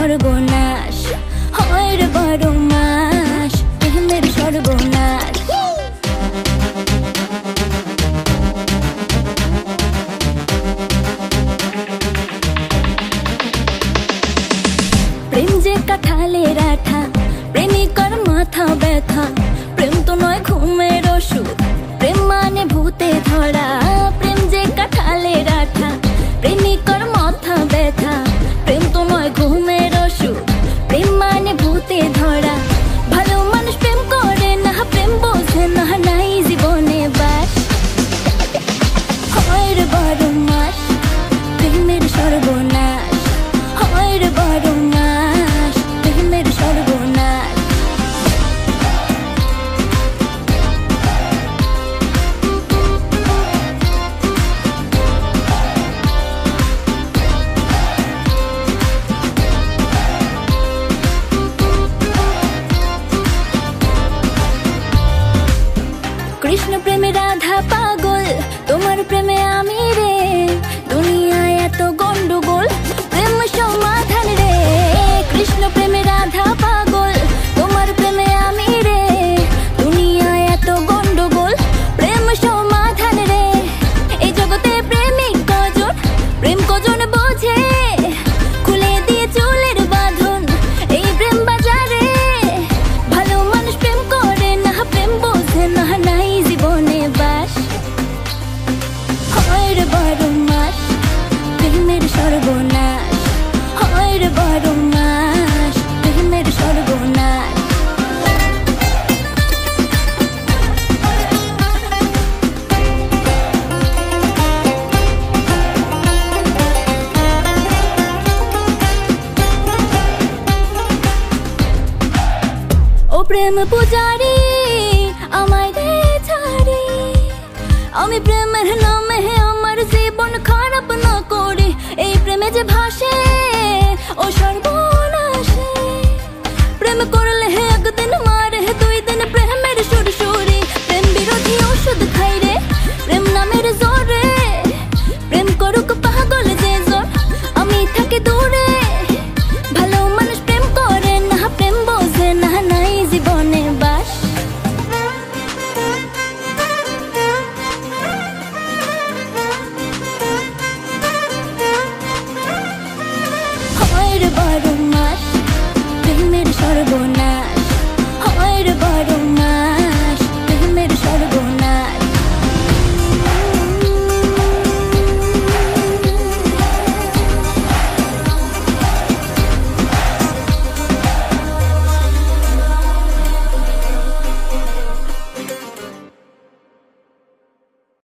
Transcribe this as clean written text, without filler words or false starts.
সর্বনাশ হয় রে বড় মাস, প্রেমের সর্বনাশ। প্রেম যে কাঁঠালের আঠা, প্রেমিকার মাথা ব্যথা। প্রেম তো নয় ঘুমের ওষুধ, প্রেম মানে ভূতে ধরা। প্রেম যে কাঁঠালের আঠা, প্রেমিকার মাথা ব্যথা। প্রেম তো নয় ঘুমের ওষুধ, প্রেম মানে ভূতে ধরা। ভালো মানুষ প্রেম করে না, প্রেম বোঝে না, নাই জীবনে বাস। হয় রে বড় মাস, প্রেমের সর্বনাশ হয় রে বড় মাস, প্রেমের সর্বনাশ। কৃষ্ণ প্রেমে রাধা পাগল, তোমার প্রেমে আমি রে। দুনিয়ায় এত গন্ডগোল, প্রেম সমাধান রে। কৃষ্ণ প্রেমে রাধা পাগল, তোমার প্রেমে আমি রে। দুনিয়ায় এত গন্ডগোল, প্রেম সমাধান রে। এই জগতে প্রেমিক কজন, প্রেম কজন বোঝে। খুলে দিয়ে চুলের বাঁধন এই প্রেম বাজারে। ভালো মানুষ প্রেম করে না, প্রেম বোঝে না, নাই জীবনে বাস। হয় রে বড় মাস, প্রেমের সর্বনাশ হয় রে বড় মাস, প্রেমের সর্বনাশ। ও প্রেম পূজারি আমায় দে ছাড়ি, আমি প্রেমের নামে আমার জীবন খারাপ না করি। এই প্রেমে যে ভাসে ও সর্বনাশে। প্রেম করলে একদিন মারে, দুই দিন প্রেমের সুরসুরি। প্রেম বিরোধী ওষুধ খাই রে, প্রেম নামের জোরে। প্রেম করুক পাগল যে জোর, আমি থাকি দূরে। ভালো মানুষ প্রেম করে না, প্রেম বোঝে না, নাই জীবনে বাস। হয় রে বড় মাস, প্রেমের সর্বনাশ।